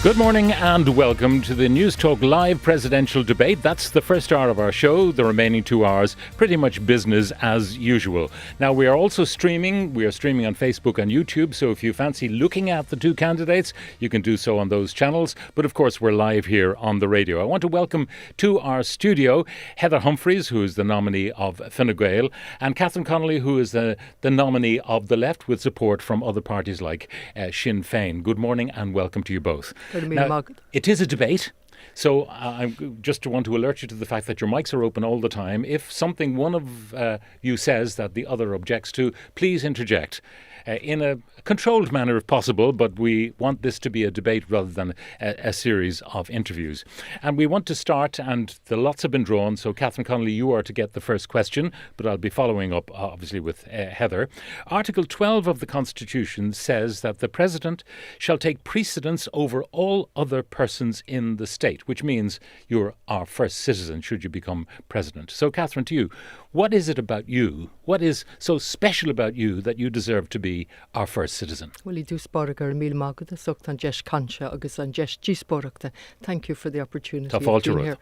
Good morning and welcome to the Newstalk live presidential debate. That's the first hour of our show. The remaining 2 hours, pretty much business as usual. Now, we are also streaming. We are streaming on Facebook and YouTube. So if you fancy looking at the two candidates, you can do so on those channels. But of course, we're live here on the radio. I want to welcome to our studio Heather Humphreys, who is the nominee of Fine Gael, and Ms Connolly, who is the nominee of the left, with support from other parties like Sinn Féin. Good morning and welcome to you both. Now, it is a debate, so I just want to alert you to the fact that your mics are open all the time. If something one of you says that the other objects to, please interject in a controlled manner if possible, but we want this to be a debate rather than a series of interviews. And we want to start, and the lots have been drawn, so Ms Connolly, you are to get the first question, but I'll be following up obviously with Heather. Article 12 of the Constitution says that the President shall take precedence over all other persons in the state, which means you're our first citizen should you become President. So Catherine, to you, what is it about you? What is so special about you that you deserve to be our first citizen? Well, I do sparagar mil magada sucht an jesh kancha agus an jesh gisporakta. Thank you for the opportunity of being here.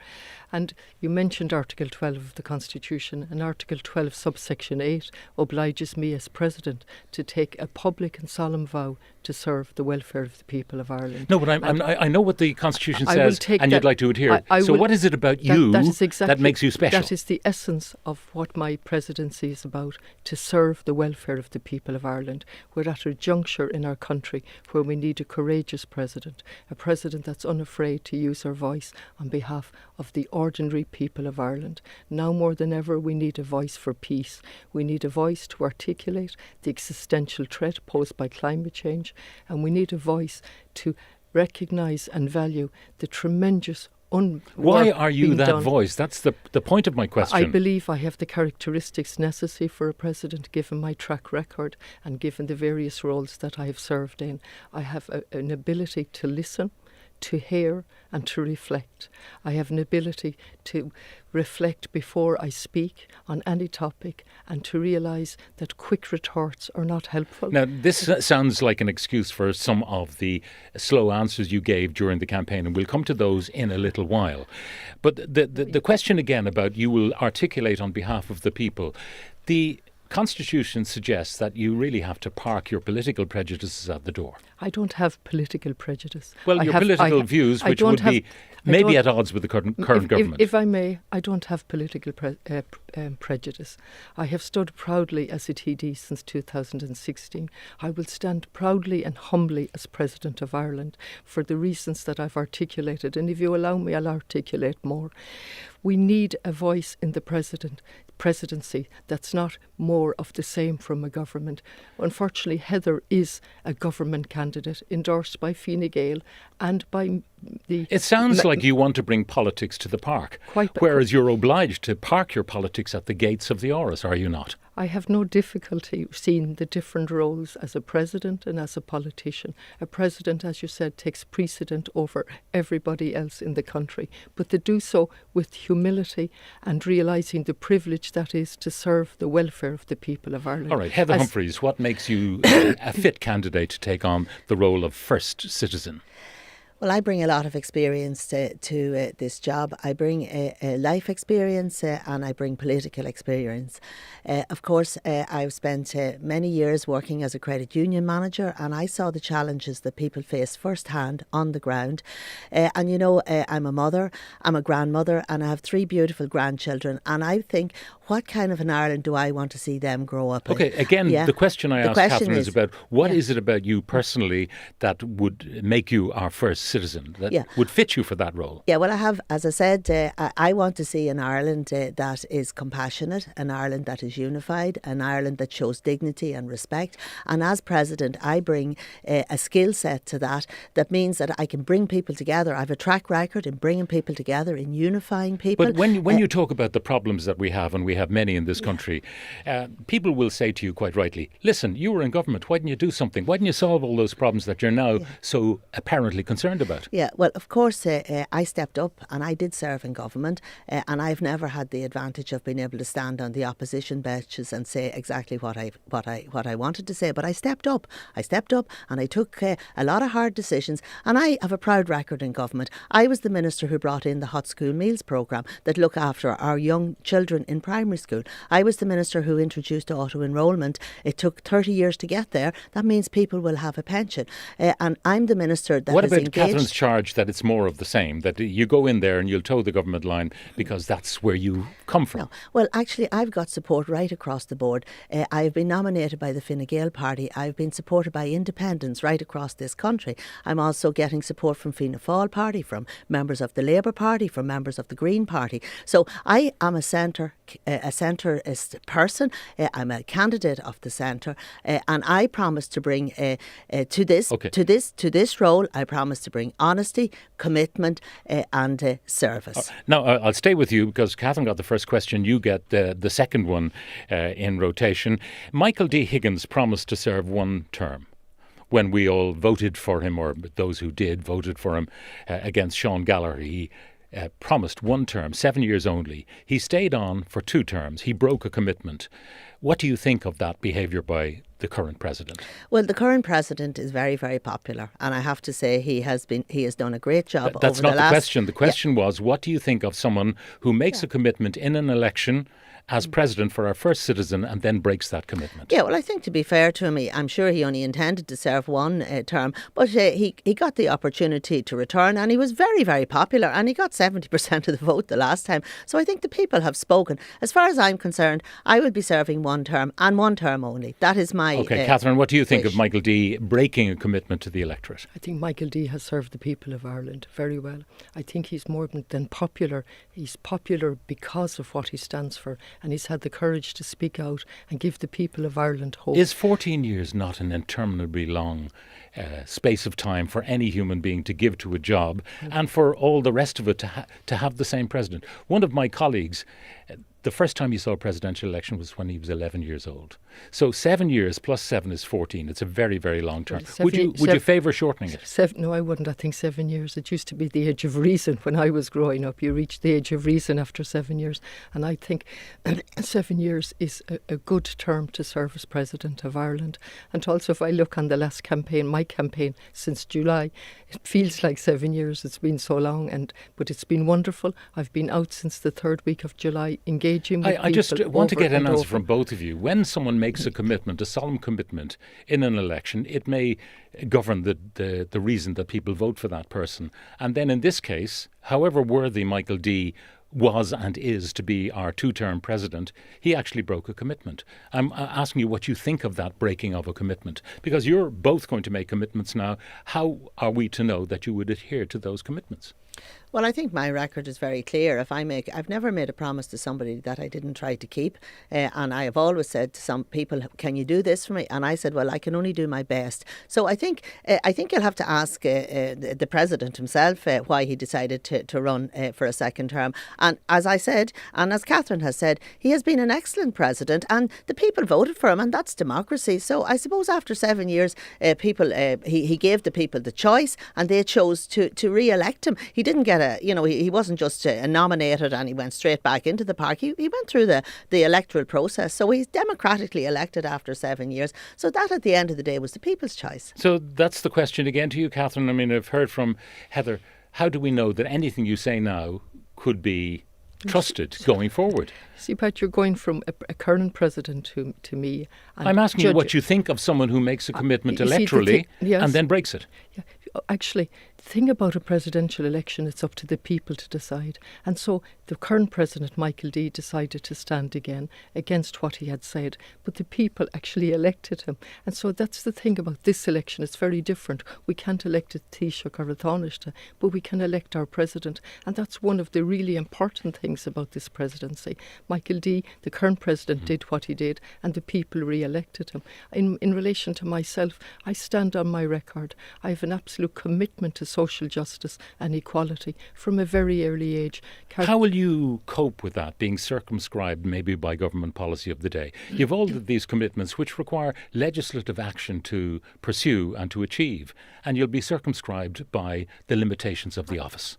And you mentioned Article 12 of the Constitution, and Article 12 subsection 8 obliges me as President to take a public and solemn vow to serve the welfare of the people of Ireland. No, but I know what the Constitution says, and you'd like to adhere. So what is it about you that makes you special? That is the essence of what my presidency is about, to serve the welfare of the people of Ireland. We're at a juncture in our country where we need a courageous president, a president that's unafraid to use our voice on behalf of the ordinary people of Ireland. Now more than ever, we need a voice for peace. We need a voice to articulate the existential threat posed by climate change, and we need a voice to recognise and value the tremendous Why are you that done. Voice? That's the point of my question. I believe I have the characteristics necessary for a president, given my track record and given the various roles that I have served in. I have an ability to listen, to hear and to reflect. I have an ability to reflect before I speak on any topic and to realise that quick retorts are not helpful. Now, this sounds like an excuse for some of the slow answers you gave during the campaign, and we'll come to those in a little while. But the question again about you will articulate on behalf of the people. The Constitution suggests that you really have to park your political prejudices at the door. I don't have political prejudice. Well, your political views, which would be maybe at odds with the current government. If I may, I don't have political prejudice. I have stood proudly as a TD since 2016. I will stand proudly and humbly as President of Ireland for the reasons that I've articulated. And if you allow me, I'll articulate more. We need a voice in the presidency that's not more of the same from a government. Unfortunately, Heather is a government candidate endorsed by Fine Gael and by the... It sounds like you want to bring politics to the park, whereas you're obliged to park your politics at the gates of the Áras, are you not? I have no difficulty seeing the different roles as a president and as a politician. A president, as you said, takes precedent over everybody else in the country, but to do so with humility and realising the privilege that is to serve the welfare of the people of Ireland. All right, Heather Humphreys, what makes you a fit candidate to take on the role of first citizen? Well, I bring a lot of experience to this job. I bring a life experience and I bring political experience. Of course, I've spent many years working as a credit union manager, and I saw the challenges that people face firsthand on the ground. And you know, I'm a mother, I'm a grandmother, and I have 3 beautiful grandchildren. And I think, what kind of an Ireland do I want to see them grow up in? Okay, again, the question I asked Catherine is about what is it about you personally that would make you our first citizen, that would fit you for that role? Yeah, well, I have, as I said, I want to see an Ireland that is compassionate, an Ireland that is unified, an Ireland that shows dignity and respect. And as President, I bring a skill set to that means that I can bring people together. I have a track record in bringing people together, in unifying people. But when you talk about the problems that we have, and we have many in this country, people will say to you quite rightly, listen, you were in government, why didn't you do something? Why didn't you solve all those problems that you're now so apparently concerned concerned about? Yeah, well, of course, I stepped up and I did serve in government, and I've never had the advantage of being able to stand on the opposition benches and say exactly what I wanted to say. But I stepped up. And I took a lot of hard decisions, and I have a proud record in government. I was the minister who brought in the hot school meals programme that look after our young children in primary school. I was the minister who introduced auto-enrolment. It took 30 years to get there. That means people will have a pension. And I'm the minister that What has about engaged... Catherine's charge that it's more of the same, that you go in there and you'll toe the government line because that's where you come from? No. Well, actually, I've got support right across the board. I've been nominated by the Fine Gael party. I've been supported by independents right across this country. I'm also getting support from Fianna Fáil party, from members of the Labour Party, from members of the Green Party. So I am a centrist person. I'm a candidate of the centre, and I promise to bring to this role. I promise to bring honesty, commitment, and service. Now I'll stay with you because Catherine got the first question. You get the second one in rotation. Michael D. Higgins promised to serve one term. When we all voted for him, or those who did voted for him against Sean Gallagher, he promised one term, 7 years only. He stayed on for 2 terms. He broke a commitment. What do you think of that behaviour by the current president? Well, the current president is very, very popular, and I have to say he has done a great job. That's over not the last... the question. The question was, what do you think of someone who makes a commitment in an election as president for our first citizen and then breaks that commitment? Yeah, well, I think to be fair to him, I'm sure he only intended to serve one term, but he got the opportunity to return, and he was very, very popular, and he got 70% of the vote the last time. So I think the people have spoken. As far as I'm concerned, I would be serving one term and one term only. That is my Okay, Catherine, what do you think wish. of Michael D breaking a commitment to the electorate? I think Michael D has served the people of Ireland very well. I think he's more than popular. He's popular because of what he stands for, and he's had the courage to speak out and give the people of Ireland hope. Is 14 years not an interminably long space of time for any human being to give to a job and for all the rest of it to have the same president? One of my colleagues, the first time he saw a presidential election was when he was 11 years old. So 7 years plus 7 is 14. It's a very, very long term. Would you favour shortening it? No, I wouldn't. I think 7 years. It used to be the age of reason when I was growing up. You reached the age of reason after 7 years. And I think 7 years is a good term to serve as President of Ireland. And also, if I look on the last campaign, my campaign since July, it feels like 7 years. It's been so long, but it's been wonderful. I've been out since the 3rd week of July engaging with people. I just want to get an answer over. from both of you. When someone makes a commitment, a solemn commitment in an election, it may govern the reason that people vote for that person. And then in this case, however worthy Michael D was and is to be our 2-term president, he actually broke a commitment. I'm asking you what you think of that breaking of a commitment, because you're both going to make commitments now. How are we to know that you would adhere to those commitments? Well, I think my record is very clear. I've never made a promise to somebody that I didn't try to keep. And I have always said to some people, can you do this for me? And I said, well, I can only do my best. So I think you'll have to ask the president himself why he decided to run for a second term. And as I said, and as Catherine has said, he has been an excellent president and the people voted for him, and that's democracy. So I suppose after 7 years, he gave the people the choice and they chose to re-elect him. He didn't get he wasn't just nominated and he went straight back into the park. He went through the electoral process. So he's democratically elected after 7 years. So that at the end of the day was the people's choice. So that's the question again to you, Catherine. I mean, I've heard from Heather. How do we know that anything you say now could be trusted going forward? See, Pat, you're going from a current president to me. And I'm asking you what you think of someone who makes a commitment electorally and then breaks it. Yeah. Actually, the thing about a presidential election, it's up to the people to decide. And so the current president, Michael D, decided to stand again against what he had said. But the people actually elected him. And so that's the thing about this election. It's very different. We can't elect a Taoiseach or a Taoiseach, but we can elect our president. And that's one of the really important things about this presidency. Michael D, the current president, did what he did, and the people re-elected him. In relation to myself, I stand on my record. I have an absolute absolute commitment to social justice and equality from a very early age. How will you cope with that, being circumscribed maybe by government policy of the day? You've all of these commitments which require legislative action to pursue and to achieve, and you'll be circumscribed by the limitations of the office.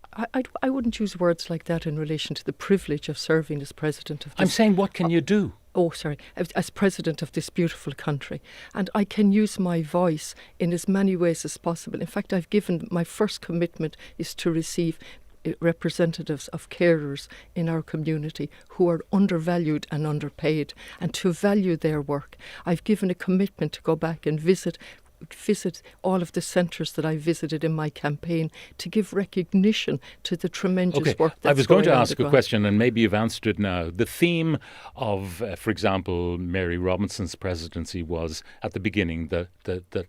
I wouldn't use words like that in relation to the privilege of serving as president of this. I'm saying, what can you do? As president of this beautiful country. And I can use my voice in as many ways as possible. In fact, my first commitment is to receive representatives of carers in our community who are undervalued and underpaid, and to value their work. I've given a commitment to go back and visit all of the centres that I visited in my campaign to give recognition to the tremendous work that's going on. I was going to ask a question, and maybe you've answered it now. The theme of, for example, Mary Robinson's presidency was, at the beginning, the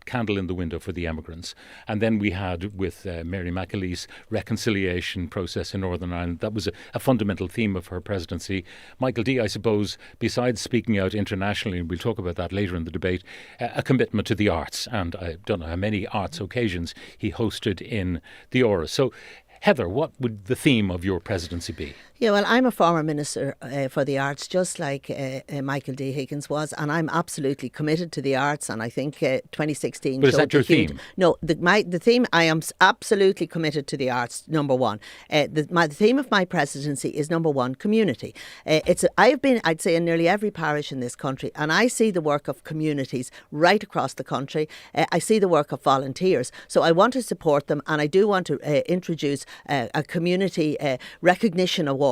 candle in the window for the emigrants. And then we had, with Mary McAleese, reconciliation process in Northern Ireland. That was a fundamental theme of her presidency. Michael D., I suppose, besides speaking out internationally, and we'll talk about that later in the debate, a commitment to the arts. And I don't know how many arts occasions he hosted in the Áras. So, Heather, what would the theme of your presidency be? Yeah, well, I'm a former minister for the arts, just like Michael D. Higgins was, and I'm absolutely committed to the arts. And I think 2016. But is that your theme? No, the theme. I am absolutely committed to the arts. Number one, the theme of my presidency is number one, community. I have been, I'd say, in nearly every parish in this country, and I see the work of communities right across the country. I see the work of volunteers, so I want to support them, and I do want to introduce a community recognition award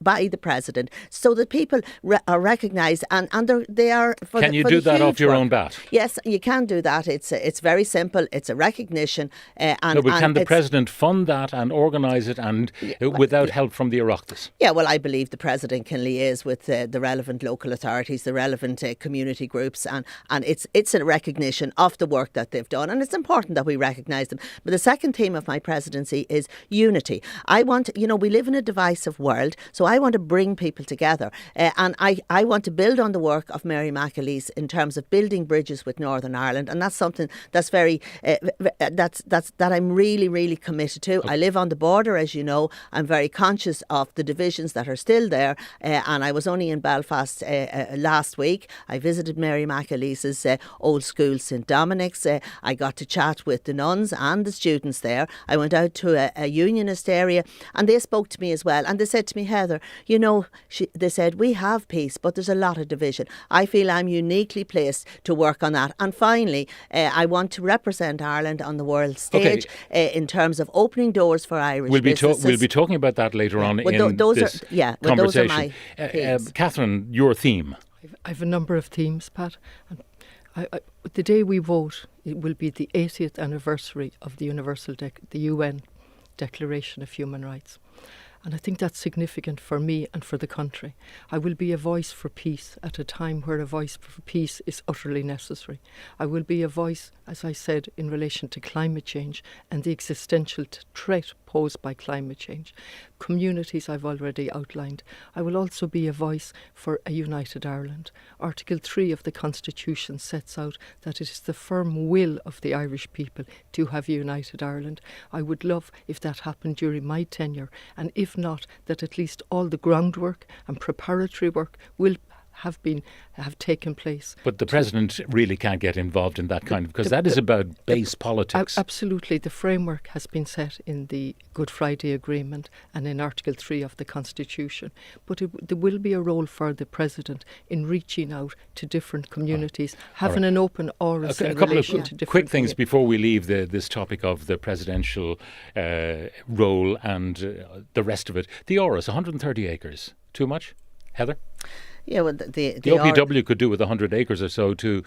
by the President, so that people are recognised and they are for Can the, you for do the that off your work. own bat? Yes, you can do that. It's very simple. It's a recognition. No, but can the President fund that and organise it and without help from the Oireachtas? Yeah, well, I believe the President can liaise with the relevant local authorities, the relevant community groups, and it's a recognition of the work that they've done, and it's important that we recognise them. But the second theme of my presidency is unity. I want, we live in a divisive world, so I want to bring people together, and I want to build on the work of Mary McAleese in terms of building bridges with Northern Ireland, and that's something that's very that I'm really, really committed to. I live on the border, as you know. I'm very conscious of the divisions that are still there, and I was only in Belfast last week. I visited Mary McAleese's old school, St Dominic's. I got to chat with the nuns and the students there. I went out to a unionist area, and they spoke to me as well, and they said to me, Heather, they said, we have peace, but there's a lot of division. I feel I'm uniquely placed to work on that. And finally, I want to represent Ireland on the world stage in terms of opening doors for Irish businesses. We'll be talking about that later on in this conversation. Those are my themes. Catherine, your theme? I have a number of themes, Pat. And the day we vote, it will be the 80th anniversary of the the UN Declaration of Human Rights. And I think that's significant for me and for the country. I will be a voice for peace at a time where a voice for peace is utterly necessary. I will be a voice, as I said, in relation to climate change and the existential threat posed by climate change. Communities I've already outlined. I will also be a voice for a united Ireland. Article 3 of the Constitution sets out that it is the firm will of the Irish people to have a united Ireland. I would love if that happened during my tenure, and if not, that at least all the groundwork and preparatory work will have taken place. But the President really can't get involved in that kind of, because that is about base politics. Absolutely. The framework has been set in the Good Friday Agreement and in Article 3 of the Constitution. But there will be a role for the President in reaching out to different communities, having an open Áras in relation to different quick things before we leave this topic of the presidential role and the rest of it. The Áras, 130 acres. Too much? Heather? Yeah, well, the OPW could do with 100 acres or so to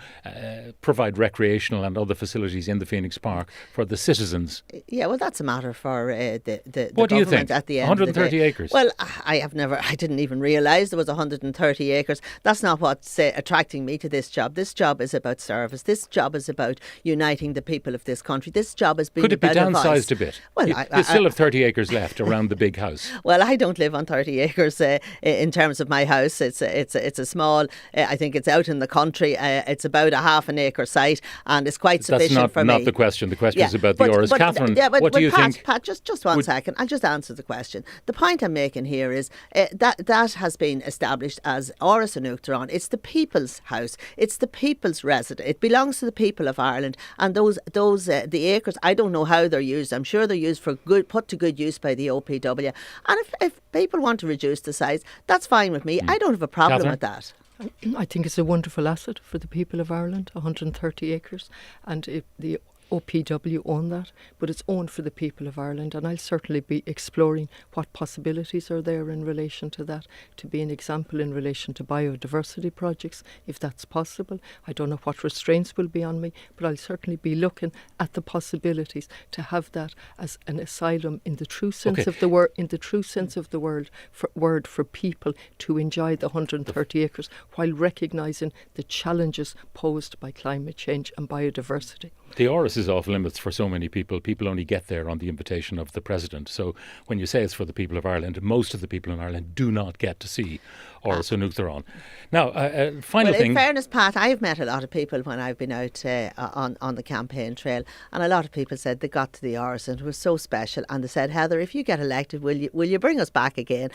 provide recreational and other facilities in the Phoenix Park for the citizens. Yeah, well, that's a matter for the what do you think? At the end 130 of the day. acres? Well, I didn't even realise there was 130 acres. That's not what's attracting me to this job. This job is about service. This job is about uniting the people of this country. This job has been Could it be downsized voice. A bit? Well, you still have 30 acres left around the big house. Well, I don't live on 30 acres in terms of my house. It's It's a small, I think it's out in the country. It's about a half an acre site, and it's quite sufficient for me. That's not the question. The question is about the Áras. Catherine, what do you think? Pat, just one second. I'll just answer the question. The point I'm making here is that has been established as Áras an Uachtaráin. It's the people's house. It's the people's residence. It belongs to the people of Ireland. And the acres, I don't know how they're used. I'm sure they're used for put to good use by the OPW. And if people want to reduce the size, that's fine with me. I don't have a problem with that. I think it's a wonderful asset for the people of Ireland, 130 acres, and the OPW own that, but it's owned for the people of Ireland, and I'll certainly be exploring what possibilities are there in relation to that, to be an example in relation to biodiversity projects, if that's possible. I don't know what restraints will be on me, but I'll certainly be looking at the possibilities to have that as an asylum in the true sense of the word, for people to enjoy the 130 acres while recognising the challenges posed by climate change and biodiversity. The Áras is off limits for so many people. People only get there on the invitation of the President. So when you say it's for the people of Ireland, most of the people in Ireland do not get to see Áras an Uachtaráin. Now, final thing. In fairness, Pat, I've met a lot of people when I've been out on the campaign trail, and a lot of people said they got to the Áras and it was so special, and they said, Heather, if you get elected, will you bring us back again?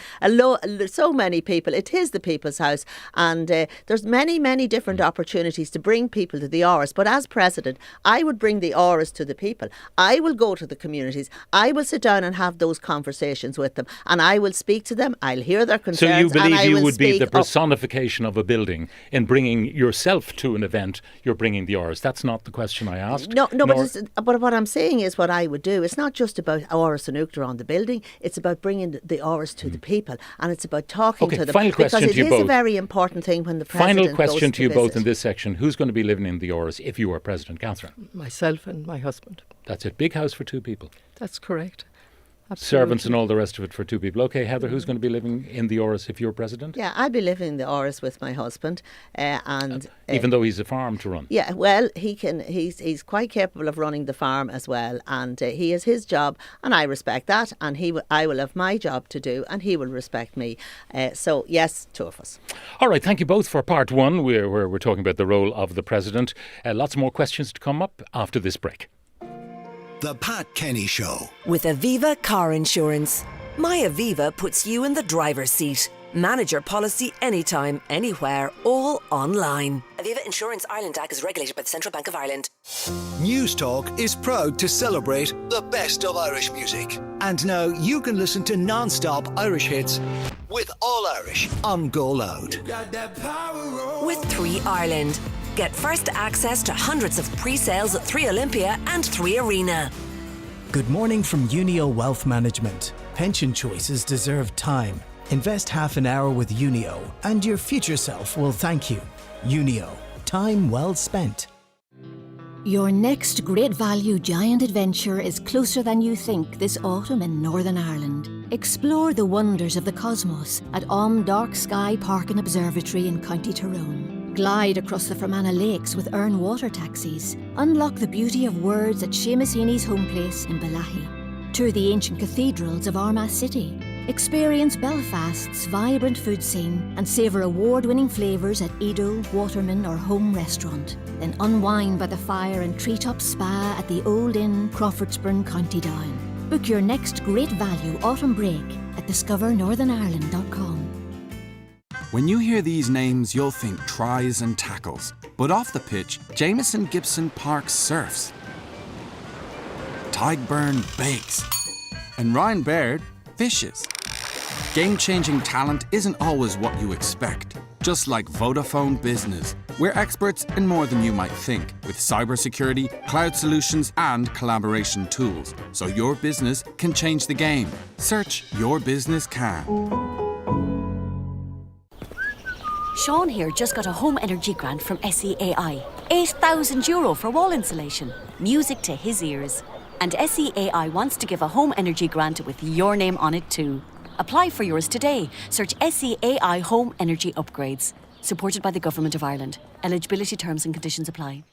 So many people. It is the people's house, and there's many different opportunities to bring people to the Áras. But as President, I would bring the Áras to the people. I will go to the communities. I will sit down and have those conversations with them, and I will speak to them. I'll hear their concerns. So you believe you would be the up. personification of a building in bringing yourself to an event? You're bringing the Áras. That's not the question I asked. No, but what I'm saying is what I would do. It's not just about Áras an Uachtaráin, the building. It's about bringing the Áras to the people, and it's about talking to them. Final question because to you it is both. a very important thing when the President Final question goes to you visit. both in this section. Who's going to be living in the Áras if you are President? Catherine? Myself and my husband. That's it. Big house for two people. That's correct. Absolutely. Servants and all the rest of it for two people. Okay, Heather, who's going to be living in the Áras if you're President? Yeah, I'll be living in the Áras with my husband, and even though he's a farm to run. Yeah, well, he's quite capable of running the farm as well, and he has his job, and I respect that, and I will have my job to do, and he will respect me. So yes, two of us. All right, thank you both for part one, where we're talking about the role of the President. Lots more questions to come up after this break. The Pat Kenny Show. With Aviva Car Insurance. My Aviva puts you in the driver's seat. Manage your policy anytime, anywhere, all online. Aviva Insurance Ireland DAC is regulated by the Central Bank of Ireland. Newstalk is proud to celebrate the best of Irish music. And now you can listen to non-stop Irish hits with All Irish on Go Loud. With 3 Ireland. Get first access to hundreds of pre-sales at 3 Olympia and 3 Arena. Good morning from Unio Wealth Management. Pension choices deserve time. Invest half an hour with Unio and your future self will thank you. Unio. Time well spent. Your next great value giant adventure is closer than you think this autumn in Northern Ireland. Explore the wonders of the cosmos at Dark Sky Park and Observatory in County Tyrone. Glide across the Fermanagh Lakes with Earn water taxis. Unlock the beauty of words at Seamus Heaney's home place in Balahi. Tour the ancient cathedrals of Armagh City. Experience Belfast's vibrant food scene and savour award-winning flavours at Edo, Waterman or Home Restaurant. Then unwind by the fire and treetop spa at the Old Inn, Crawfordsburn, County Down. Book your next great value autumn break at discovernorthernireland.com. When you hear these names, you'll think tries and tackles. But off the pitch, Jamieson Gibson Park surfs. Tygburn bakes. And Ryan Baird fishes. Game-changing talent isn't always what you expect. Just like Vodafone Business. We're experts in more than you might think, with cybersecurity, cloud solutions and collaboration tools. So your business can change the game. Search Your Business Can. Sean here just got a home energy grant from SEAI. €8,000 for wall insulation. Music to his ears. And SEAI wants to give a home energy grant with your name on it too. Apply for yours today. Search SEAI Home Energy Upgrades. Supported by the Government of Ireland. Eligibility terms and conditions apply.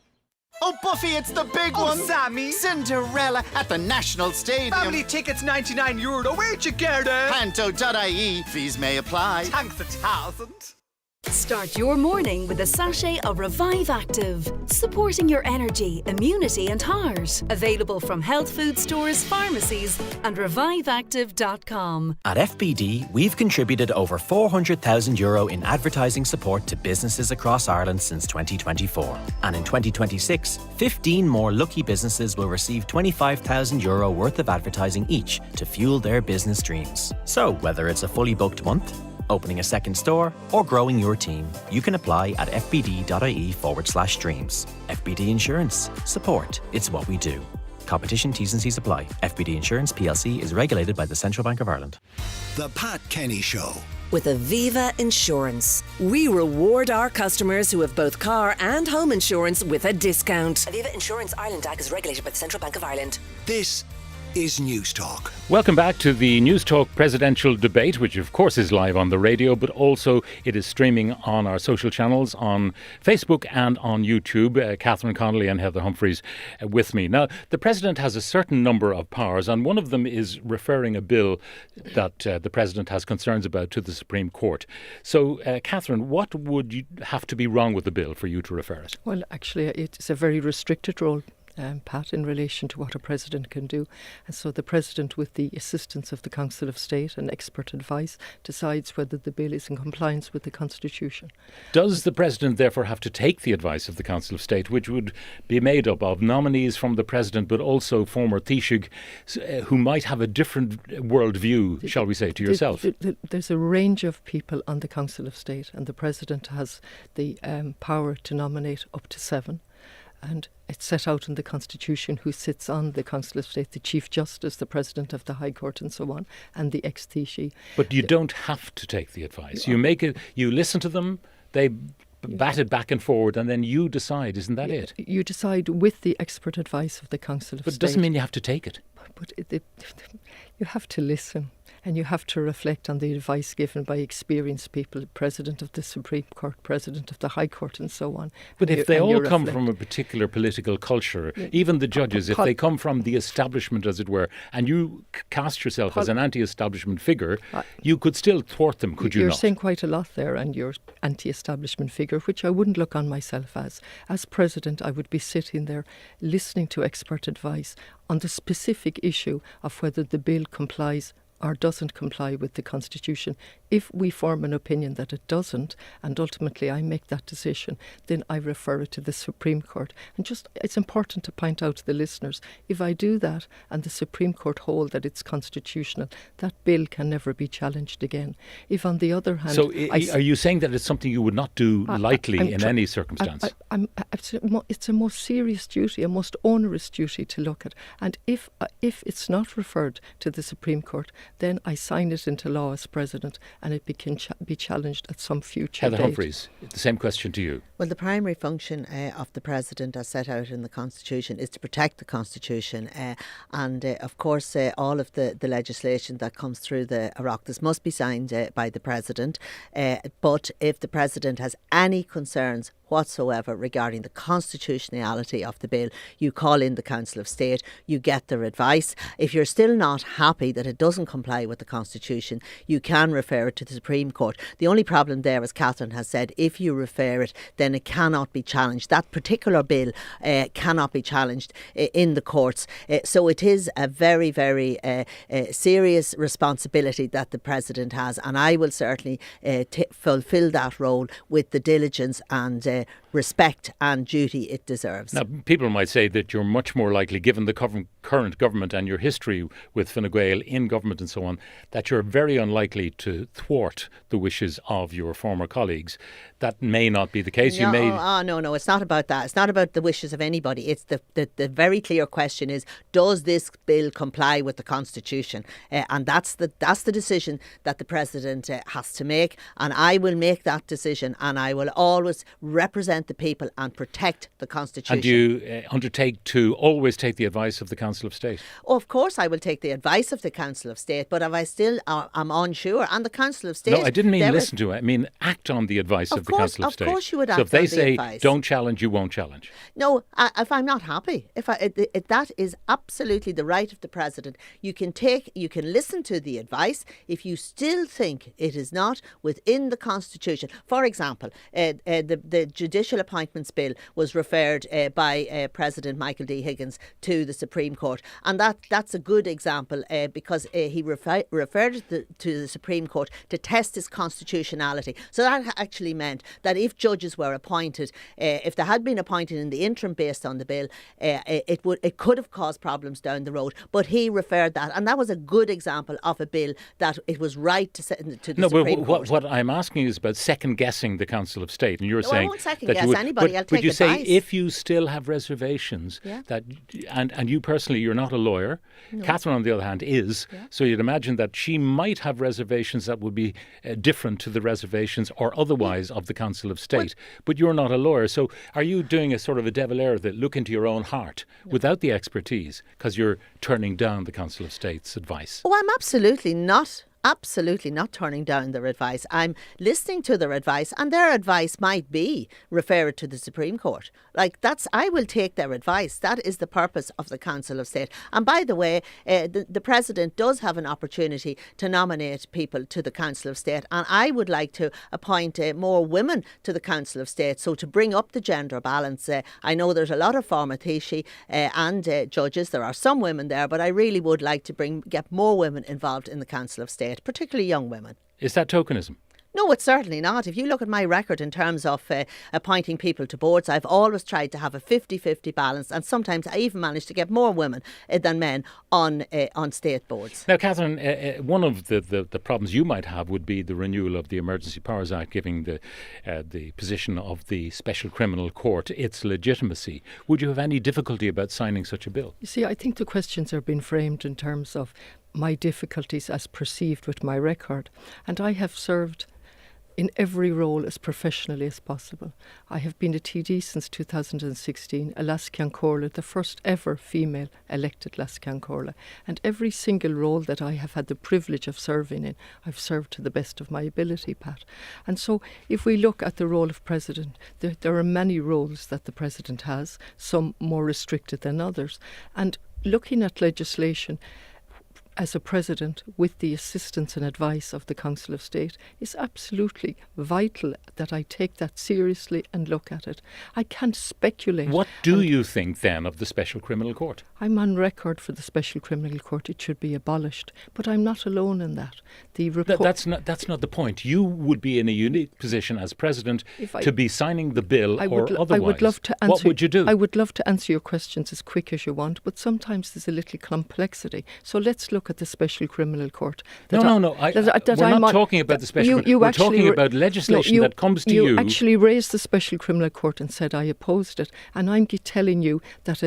Oh, Buffy, it's the big one. Sammy. Cinderella at the National Stadium. Family tickets €99. Where'd you get it? Panto.ie. Fees may apply. Thanks 1,000. Start your morning with a sachet of Revive Active, supporting your energy, immunity and heart. Available from health food stores, pharmacies and reviveactive.com. At FBD, we've contributed over €400,000 in advertising support to businesses across Ireland since 2024. And in 2026, 15 more lucky businesses will receive €25,000 worth of advertising each to fuel their business dreams. So, whether it's a fully booked month, opening a second store, or growing your team, you can apply at fbd.ie/dreams. FBD Insurance. Support. It's what we do. Competition T's and C's apply. FBD Insurance PLC is regulated by the Central Bank of Ireland. The Pat Kenny Show. With Aviva Insurance, we reward our customers who have both car and home insurance with a discount. Aviva Insurance Ireland DAC is regulated by the Central Bank of Ireland. This is Newstalk. Welcome back to the Newstalk presidential debate, which of course is live on the radio, but also it is streaming on our social channels on Facebook and on YouTube. Catherine Connolly and Heather Humphreys with me. Now, the President has a certain number of powers, and one of them is referring a bill that the President has concerns about to the Supreme Court. So, Catherine, what would you have to be wrong with the bill for you to refer it? Well, actually, it's a very restricted role, Pat, in relation to what a president can do. And so the president, with the assistance of the Council of State and expert advice, decides whether the bill is in compliance with the Constitution. Does the president therefore have to take the advice of the Council of State, which would be made up of nominees from the president, but also former Taoiseach, who might have a different worldview, shall we say, to yourself? There's a range of people on the Council of State, and the president has the power to nominate up to 7. And it's set out in the Constitution who sits on the Council of State: the Chief Justice, the President of the High Court and so on, and the ex-Taoiseach. But you don't have to take the advice. You make it. You listen to them, they bat it back and forward, and then you decide. Isn't that it? You decide with the expert advice of the Council of State. But it doesn't mean you have to take it. But you have to listen. And you have to reflect on the advice given by experienced people, President of the Supreme Court, President of the High Court and so on. But if they all come from a particular political culture, even the judges, if they come from the establishment, as it were, and you cast yourself as an anti-establishment figure, you could still thwart them, could you not? You're saying quite a lot there, and you're anti-establishment figure, which I wouldn't look on myself as. As President, I would be sitting there listening to expert advice on the specific issue of whether the bill complies or doesn't comply with the Constitution. If we form an opinion that it doesn't, and ultimately I make that decision, then I refer it to the Supreme Court. And just, it's important to point out to the listeners, if I do that and the Supreme Court hold that it's constitutional, that bill can never be challenged again. If on the other hand... So are you saying that it's something you would not do lightly in any circumstance? It's a most serious duty, a most onerous duty to look at. And if it's not referred to the Supreme Court, then I sign it into law as President, and it can be challenged at some future Heather date. Humphreys, the same question to you. Well, the primary function of the President, as set out in the Constitution, is to protect the Constitution. And of course, all of the legislation that comes through the Oireachtas must be signed by the President. But if the President has any concerns whatsoever regarding the constitutionality of the bill, you call in the Council of State, you get their advice. If you're still not happy that it doesn't comply with the Constitution, you can refer it to the Supreme Court. The only problem there, as Catherine has said, if you refer it, then it cannot be challenged. That particular bill cannot be challenged in the courts. So it is a very, very serious responsibility that the President has, and I will certainly fulfil that role with the diligence and respect and duty it deserves. Now, people might say that you're much more likely, given the current government and your history with Fine Gael in government and so on, that you're very unlikely to thwart the wishes of your former colleagues. That may not be the case. No, it's not about that. It's not about the wishes of anybody. It's the very clear question is, does this bill comply with the Constitution? And that's the decision that the President has to make. And I will make that decision, and I will always represent the people and protect the Constitution. And do you undertake to always take the advice of the Council of State? Oh, of course I will take the advice of the Council of State. State, but if I still am unsure, and the Council of State... No, I didn't mean listen to it. I mean act on the advice of the Council of State. Of course you would act on the advice. So if they say advice. Don't challenge, you won't challenge. No, if I'm not happy, that is absolutely the right of the President. You can listen to the advice if you still think it is not within the Constitution. For example, the Judicial Appointments Bill was referred by President Michael D. Higgins to the Supreme Court, and that's a good example because he referred to the Supreme Court to test his constitutionality. So that actually meant that if judges were appointed, if they had been appointed in the interim based on the bill, it could have caused problems down the road. But he referred that, and that was a good example of a bill that it was right to send to the Supreme Court. What I'm asking is about second guessing the Council of State, and you're saying I won't second that guess you would, anybody. I'll take would you advice. say if you still have reservations that, and you personally, you're not a lawyer. No. Catherine, on the other hand, is. Yeah. So you'd imagine that she might have reservations that would be different to the reservations or otherwise of the Council of State. But you're not a lawyer. So are you doing a sort of a devil error that look into your own heart without the expertise because you're turning down the Council of State's advice? Oh, I'm absolutely not turning down their advice. I'm listening to their advice, and their advice might be refer it to the Supreme Court. I will take their advice. That is the purpose of the Council of State. And by the way, the President does have an opportunity to nominate people to the Council of State, and I would like to appoint more women to the Council of State, so to bring up the gender balance. I know there's a lot of former Taoiseach and judges. There are some women there, but I really would like to get more women involved in the Council of State, particularly young women. Is that tokenism? No, it's certainly not. If you look at my record in terms of appointing people to boards, I've always tried to have a 50-50 balance, and sometimes I even managed to get more women than men on state boards. Now, Catherine, one of the problems you might have would be the renewal of the Emergency Powers Act, giving the position of the Special Criminal Court its legitimacy. Would you have any difficulty about signing such a bill? You see, I think the questions are being framed in terms of my difficulties as perceived with my record, and I have served in every role as professionally as possible. I have been a TD since 2016, a Lasceann Comhairle, the first ever female elected Lasceann Comhairle. And every single role that I have had the privilege of serving in, I've served to the best of my ability, Pat. And so if we look at the role of President, there are many roles that the President has, some more restricted than others. And looking at legislation, as a President, with the assistance and advice of the Council of State, is absolutely vital that I take that seriously and look at it. I can't speculate. What do you think then of the Special Criminal Court? I'm on record for the Special Criminal Court. It should be abolished. But I'm not alone in that. That's not the point. You would be in a unique position as President to be signing the bill or otherwise. I would love to answer, what would you do? I would love to answer your questions as quick as you want, but sometimes there's a little complexity. So let's look at the Special Criminal Court. No. We're not talking about the Special Criminal Court. We're talking about legislation that comes to you. You actually raised the Special Criminal Court and said I opposed it. And I'm telling you that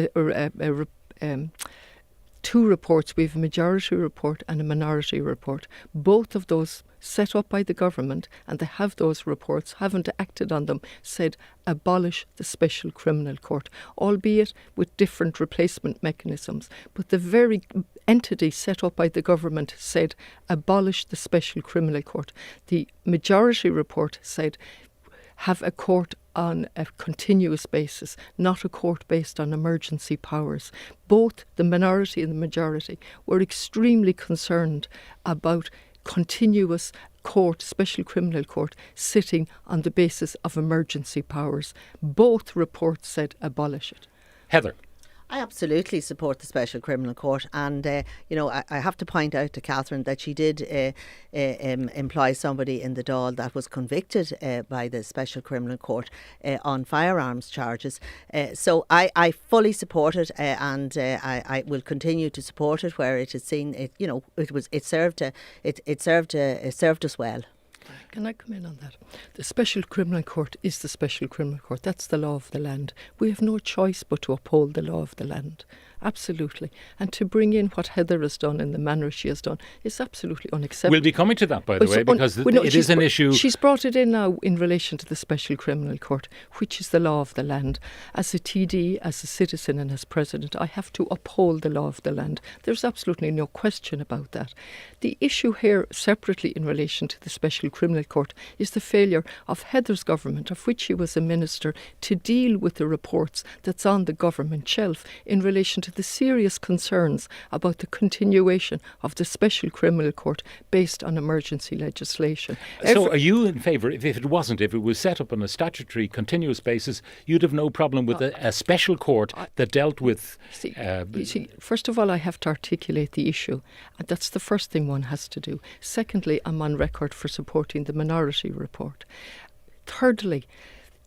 two reports, we have a majority report and a minority report. Both of those set up by the government, and they have those reports, haven't acted on them, said abolish the Special Criminal Court, albeit with different replacement mechanisms. But the very entity set up by the government said abolish the Special Criminal Court. The majority report said have a court on a continuous basis, not a court based on emergency powers. Both the minority and the majority were extremely concerned about continuous court, Special Criminal Court, sitting on the basis of emergency powers. Both reports said abolish it. Heather. I absolutely support the Special Criminal Court, and I have to point out to Catherine that she did employ somebody in the Dáil that was convicted by the Special Criminal Court on firearms charges. So I fully support it, and I will continue to support it where it is seen. It served us well. Can I come in on that? The Special Criminal Court is the Special Criminal Court. That's the law of the land. We have no choice but to uphold the law of the land. absolutely. And to bring in what Heather has done in the manner she has done is absolutely unacceptable. We'll be coming to that, by the way, because it is an issue. She's brought it in now in relation to the Special Criminal Court, which is the law of the land. As a TD, as a citizen and as President, I have to uphold the law of the land. There's absolutely no question about that. The issue here, separately in relation to the Special Criminal Court, is the failure of Heather's government, of which she was a minister, to deal with the reports that's on the government shelf in relation to the serious concerns about the continuation of the Special Criminal Court based on emergency legislation. So are you in favour, if it was set up on a statutory continuous basis, you'd have no problem with a special court that dealt with... You see, first of all, I have to articulate the issue, and that's the first thing one has to do. Secondly, I'm on record for supporting the Minority Report. Thirdly,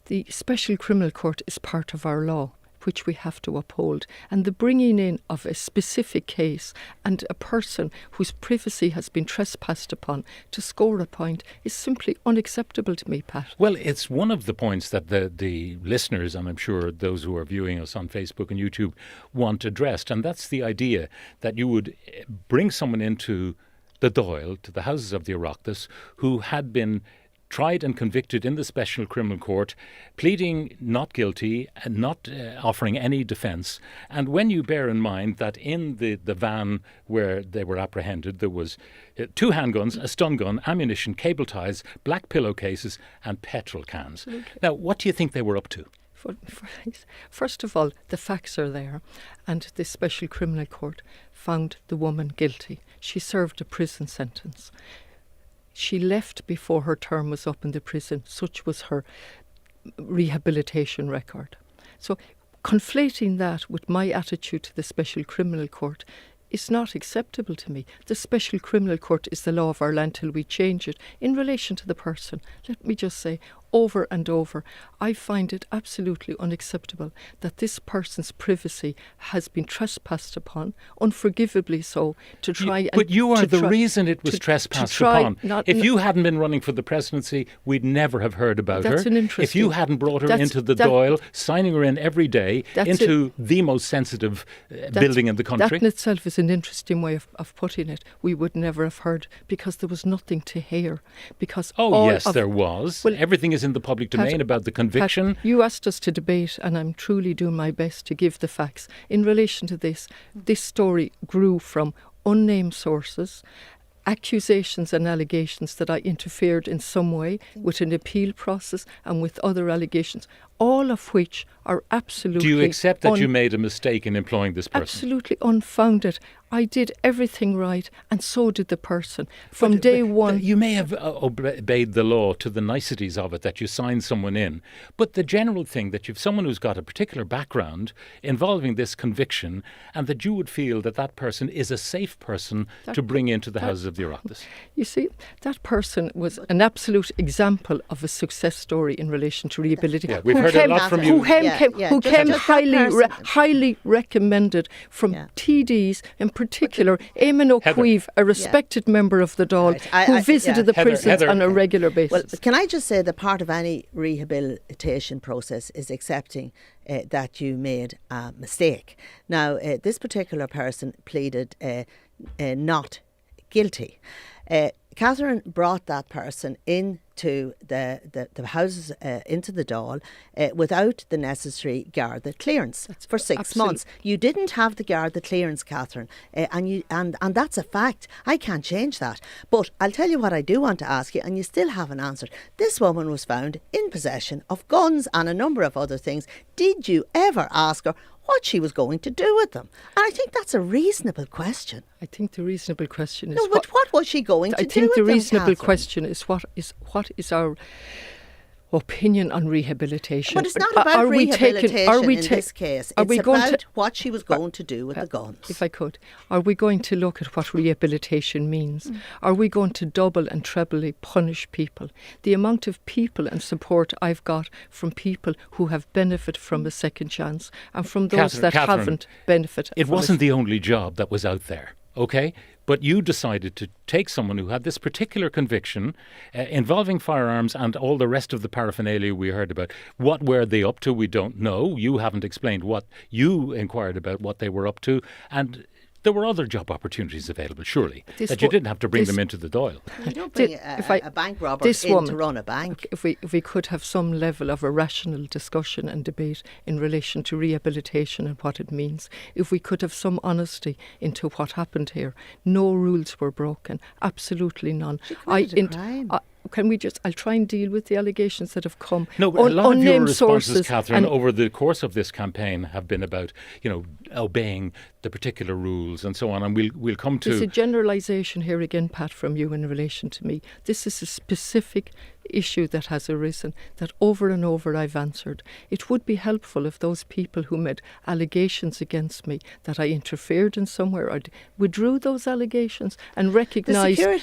the Special Criminal Court is part of our law, which we have to uphold. And the bringing in of a specific case and a person whose privacy has been trespassed upon to score a point is simply unacceptable to me, Pat. Well, it's one of the points that the listeners, and I'm sure those who are viewing us on Facebook and YouTube, want addressed. And that's the idea that you would bring someone into the Dáil, to the Houses of the Oireachtas, who had been tried and convicted in the Special Criminal Court, pleading not guilty and not offering any defence. And when you bear in mind that in the van where they were apprehended, there was 2 handguns, a stun gun, ammunition, cable ties, black pillowcases and petrol cans. Absolutely. Now, what do you think they were up to? First of all, the facts are there, and the Special Criminal Court found the woman guilty. She served a prison sentence. She left before her term was up in the prison. Such was her rehabilitation record. So conflating that with my attitude to the Special Criminal Court is not acceptable to me. The Special Criminal Court is the law of our land till we change it. In relation to the person, let me just say, over and over, I find it absolutely unacceptable that this person's privacy has been trespassed upon, unforgivably so, to try But you are the reason it was trespassed upon. If you hadn't been running for the presidency, we'd never have heard about her. If you hadn't brought her into the Dáil, signing her in every day into the most sensitive building in the country. That in itself is an interesting way of putting it. We would never have heard because there was nothing to hear. Because there was. Well, everything is in the public domain about the conviction. Pat, you asked us to debate, and I'm truly doing my best to give the facts. In relation to this story grew from unnamed sources, accusations and allegations that I interfered in some way with an appeal process and with other allegations, all of which are absolutely... Do you accept that you made a mistake in employing this person? Absolutely unfounded. I did everything right, and so did the person. From day one... You may have obeyed the law to the niceties of it, that you signed someone in. But the general thing that you've someone who's got a particular background involving this conviction, and that you would feel that that person is a safe person to bring into the Houses of the Oireachtas. You see, that person was an absolute example of a success story in relation to rehabilitation. Yeah, we've heard a lot from you. Who came highly recommended from TDs, in particular Eamon O'Queeve, a respected member of the Dáil, who visited the prisons on a regular basis. Well, can I just say that part of any rehabilitation process is accepting that you made a mistake. Now, this particular person pleaded not guilty. Catherine brought that person into the houses, into the Dáil, without the necessary Garda clearance for 6 months. You didn't have the Garda clearance, Catherine, and that's a fact. I can't change that. But I'll tell you what I do want to ask you, and you still haven't answered. This woman was found in possession of guns and a number of other things. Did you ever ask her what she was going to do with them? And I think that's a reasonable question. I think the reasonable question is... No, but what was she going to do with them, I think the reasonable Catherine? question is what is our opinion on rehabilitation. But it's not about rehabilitation in this case. It's about what she was going to do with the guns. If I could, are we going to look at what rehabilitation means? Are we going to double and trebly punish people? The amount of people and support I've got from people who have benefited from a second chance and from those that haven't benefited. It wasn't the only job that was out there, okay? but you decided to take someone who had this particular conviction involving firearms and all the rest of the paraphernalia we heard about. What were they up to? We don't know. You haven't explained what you inquired about, what they were up to, and there were other job opportunities available, surely, that you didn't have to bring them into the Dáil. You don't bring a bank robber in to run a bank. If we could have some level of a rational discussion and debate in relation to rehabilitation and what it means, if we could have some honesty into what happened here, no rules were broken, absolutely none. I'll try and deal with the allegations that have come. No, but a lot of your responses, sources, Catherine, over the course of this campaign have been about, obeying the particular rules and so on. And we'll come to... There's a generalisation here again, Pat, from you in relation to me. This is a specific issue that has arisen that over and over I've answered. It would be helpful if those people who made allegations against me that I interfered in somewhere or withdrew those allegations and recognised that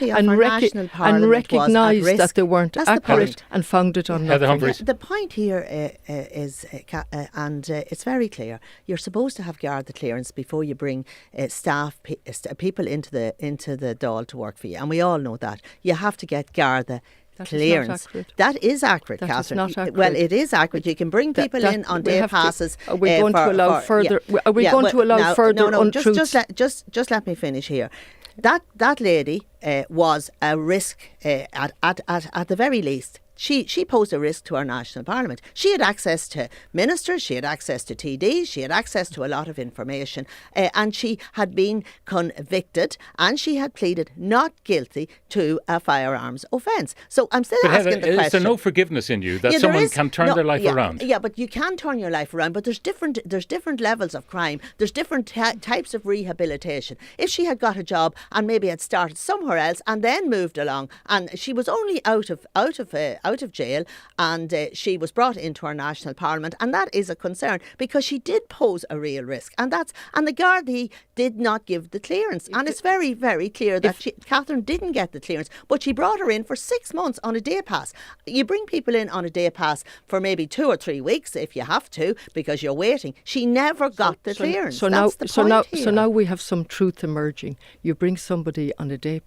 they weren't accurate and founded on Heather Humphreys. The point here is, it's very clear, you're supposed to have Garda clearance before you bring people into the Dáil to work for you, and we all know that. You have to get Garda clearance. That is accurate, that Catherine. Is not accurate. Well, it is accurate. You can bring people in on day passes. Are we going to allow further? Are we going to allow further untruths? Just let me finish here. That lady was a risk at the very least. She posed a risk to our national parliament. She had access to ministers, she had access to TDs, she had access to a lot of information, and she had been convicted and she had pleaded not guilty to a firearms offence. So I'm still asking the question. Is there no forgiveness in you that someone can turn their life around? Yeah, but you can turn your life around, but there's different levels of crime. There's different types of rehabilitation. If she had got a job and maybe had started somewhere else and then moved along, and she was only out of jail and she was brought into our national parliament, and that is a concern because she did pose a real risk, and the Gardaí did not give the clearance, and it's very, very clear that Catherine didn't get the clearance, but she brought her in for 6 months on a day pass. You bring people in on a day pass for maybe 2 or 3 weeks if you have to because you're waiting. She never got the clearance. So now we have some truth emerging. You bring somebody on a day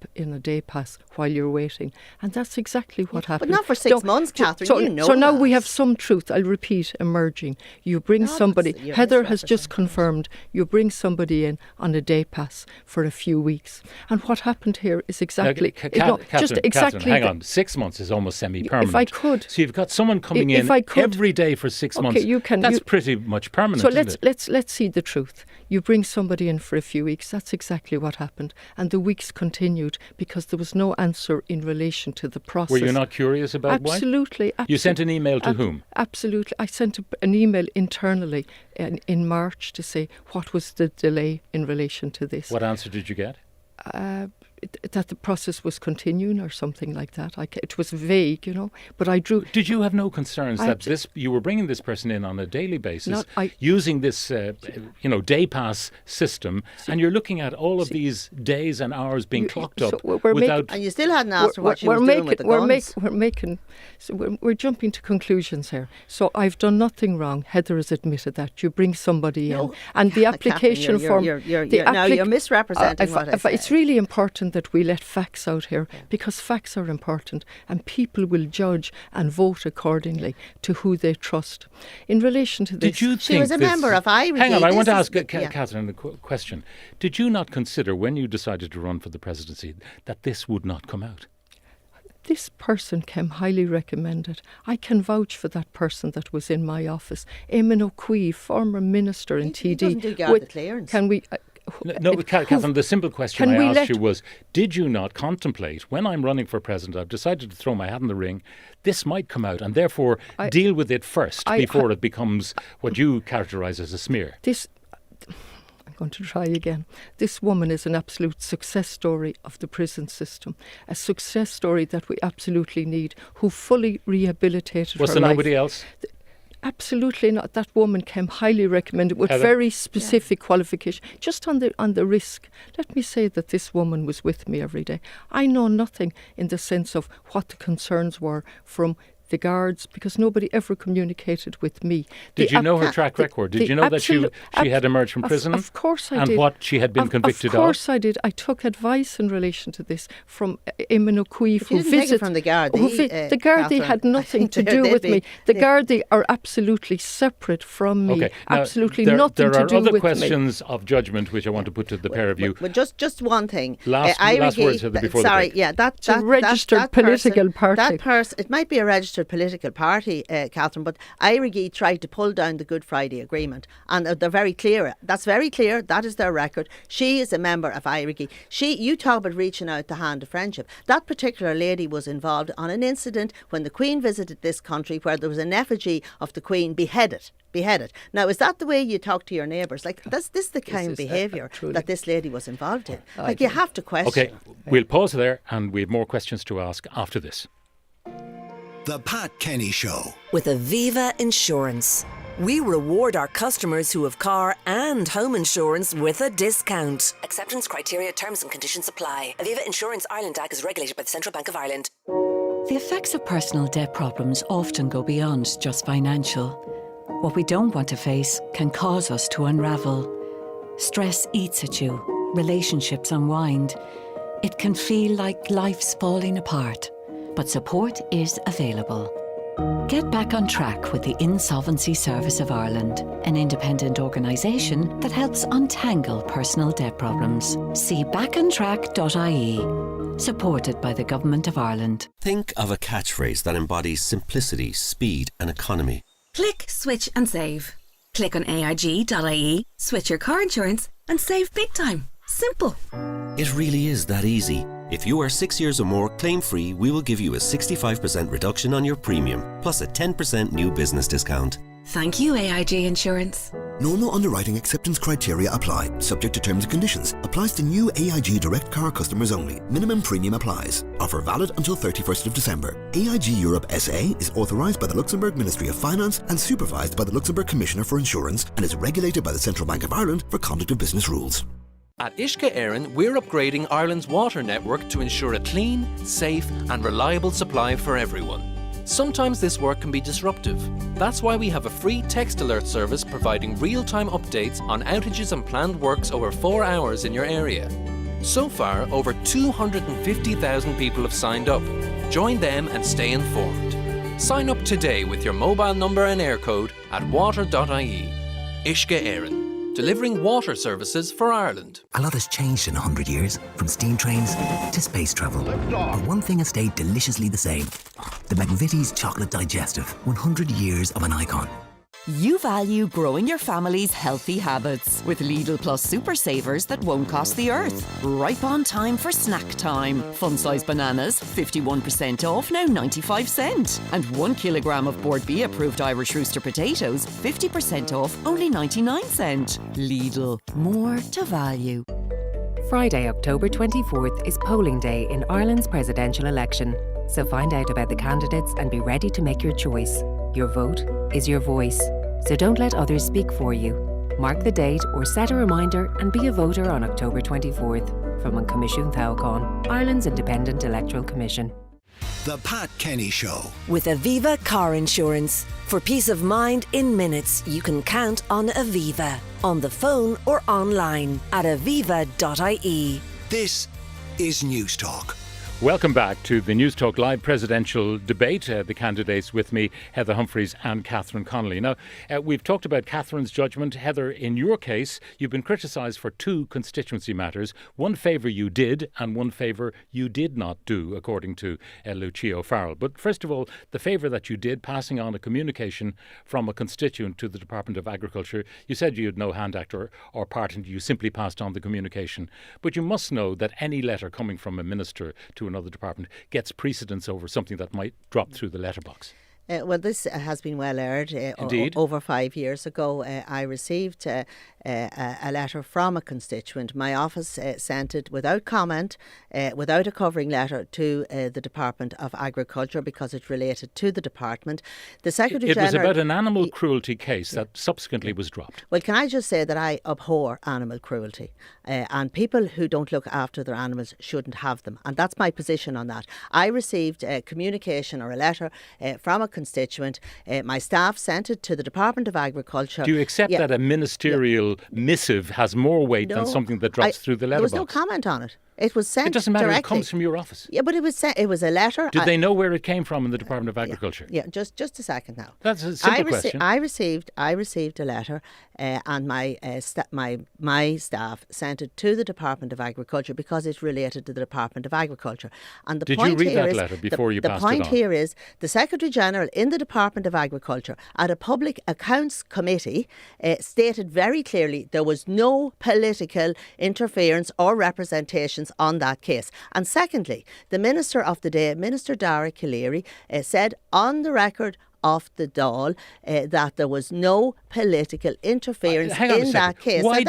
pass while you're waiting, and that's exactly what happened. But not for 6 months, Catherine. So now we have some truth, I'll repeat, emerging. You bring somebody, Heather has just confirmed, you bring somebody in on a day pass for a few weeks. And what happened here is exactly... Catherine, hang on. 6 months is almost semi-permanent. If I could... So you've got someone coming in every day for 6 months. That's pretty much permanent, isn't it? Let's see the truth. You bring somebody in for a few weeks. That's exactly what happened. And the weeks continued because there was no answer in relation to the process. Were you not curious about why? Absolutely. You sent an email to whom? Absolutely. I sent an email internally in March to say what was the delay in relation to this. What answer did you get? That the process was continuing or something like that. It was vague, but I drew... Did you have no concerns that you were bringing this person in on a daily basis, using this, day pass system, and you're looking at all of these days and hours being clocked up without... And you still hadn't asked her what she was doing with the guns. We're jumping to conclusions here. So I've done nothing wrong. Heather has admitted that. You bring somebody in, and the application form... You're misrepresenting what I said. It's really important that we let facts out here because facts are important and people will judge and vote accordingly to who they trust. In relation to this... Did you think she was a member of Irish... Hang on, I want to ask Catherine a question. Did you not consider when you decided to run for the presidency that this would not come out? This person came highly recommended. I can vouch for that person that was in my office. Eamon O'Quee, former minister in TD. He doesn't do Garda clearance. Can we... No, Catherine, the simple question I asked you was, did you not contemplate, when I'm running for president, I've decided to throw my hat in the ring, this might come out, and therefore deal with it first before it becomes what you characterise as a smear? I'm going to try again. This woman is an absolute success story of the prison system, a success story that we absolutely need, who fully rehabilitated her life. Was there nobody else? Absolutely not. That woman came highly recommended with very specific qualification. Just on the risk, let me say that this woman was with me every day. I know nothing in the sense of what the concerns were from the guards, because nobody ever communicated with me. Did you know her track record? Did you know that she had emerged from prison? Of course I did. And what she had been convicted of? Of course I did. I took advice in relation to this from Eamon O'Queeve, who visited from the Gardaí. The Gardaí had nothing to do with me. The Gardaí are absolutely separate from me. Okay. Absolutely now, nothing to do with me. There are other questions of judgment which I want to put to the pair of you. Well, just one thing. Last words before the break. Yeah, that registered political party. That person, it might be a registered political party, Catherine, but IRIGI tried to pull down the Good Friday Agreement, and they're very clear. That's very clear. That is their record. She is a member of IRIGI. You talk about reaching out the hand of friendship. That particular lady was involved on an incident when the Queen visited this country where there was an effigy of the Queen beheaded. Now, is that the way you talk to your neighbours? Like, this is the kind of behaviour that this lady was involved in. Like, you have to question. Okay, we'll pause there and we have more questions to ask after this. The Pat Kenny Show. With Aviva Insurance. We reward our customers who have car and home insurance with a discount. Acceptance criteria, terms and conditions apply. Aviva Insurance Ireland DAC is regulated by the Central Bank of Ireland. The effects of personal debt problems often go beyond just financial. What we don't want to face can cause us to unravel. Stress eats at you, relationships unwind. It can feel like life's falling apart, but support is available. Get back on track with the Insolvency Service of Ireland, an independent organisation that helps untangle personal debt problems. See backontrack.ie. Supported by the Government of Ireland. Think of a catchphrase that embodies simplicity, speed and economy. Click, switch and save. Click on AIG.ie, switch your car insurance and save big time. Simple. It really is that easy. If you are 6 years or more claim-free, we will give you a 65% reduction on your premium, plus a 10% new business discount. Thank you, AIG Insurance. Normal underwriting acceptance criteria apply, subject to terms and conditions. Applies to new AIG direct car customers only. Minimum premium applies. Offer valid until 31st of December. AIG Europe SA is authorised by the Luxembourg Ministry of Finance and supervised by the Luxembourg Commissioner for Insurance and is regulated by the Central Bank of Ireland for conduct of business rules. At Uisce Éireann, we're upgrading Ireland's water network to ensure a clean, safe and reliable supply for everyone. Sometimes this work can be disruptive. That's why we have a free text alert service providing real-time updates on outages and planned works over 4 hours in your area. So far, over 250,000 people have signed up. Join them and stay informed. Sign up today with your mobile number and air code at water.ie. Uisce Éireann. Delivering water services for Ireland. A lot has changed in 100 years, from steam trains to space travel. But one thing has stayed deliciously the same. The McVitie's Chocolate Digestive, 100 years of an icon. You value growing your family's healthy habits with Lidl Plus Super Savers that won't cost the earth. Ripe on time for snack time. Fun-size bananas, 51% off, now 95 cent. And 1 kilogram of Board B approved Irish Rooster potatoes, 50% off, only 99 cent. Lidl, more to value. Friday, October 24th is polling day in Ireland's presidential election. So find out about the candidates and be ready to make your choice. Your vote is your voice, so don't let others speak for you. Mark the date or set a reminder and be a voter on October 24th from An Comisiún Tábháin, Ireland's Independent Electoral Commission. The Pat Kenny Show. With Aviva Car Insurance. For peace of mind in minutes, you can count on Aviva. On the phone or online at aviva.ie. This is Newstalk. Welcome back to the Newstalk Live presidential debate. The candidates with me, Heather Humphreys and Catherine Connolly. Now, we've talked about Catherine's judgment. Heather, in your case, you've been criticised for 2 constituency matters. One favour you did and one favour you did not do, according to Lucia O'Farrell. But first of all, the favour that you did, passing on a communication from a constituent to the Department of Agriculture. You said you had no hand act or part in it. You simply passed on the communication. But you must know that any letter coming from a minister to another department gets precedence over something that might drop through the letterbox. Well, this has been well aired. Indeed. Over 5 years ago, I received a letter from a constituent. My office sent it without comment, without a covering letter, to the Department of Agriculture because it related to the department. The Secretary General... It was about an animal cruelty case that subsequently was dropped. Well, can I just say that I abhor animal cruelty, and people who don't look after their animals shouldn't have them, and that's my position on that. I received a communication or a letter from a constituent. My staff sent it to the Department of Agriculture. Do you accept that a ministerial missive has more weight than something that drops through the letterbox? There was no comment on it. It was sent. It doesn't matter. Directly. It comes from your office. Yeah, but it was sent. It was a letter. Did they know where it came from in the Department of Agriculture? Yeah, just a second now. That's a simple question. I received a letter, and my staff sent it to the Department of Agriculture because it related to the Department of Agriculture. And the Did point you read here that is, letter before you passed it on? The point here is the Secretary General in the Department of Agriculture at a Public Accounts Committee stated very clearly there was no political interference or representations on that case. And secondly, the Minister of the day, Minister Dara Calleary, said on the record of the Dáil that there was no political interference in that case. Why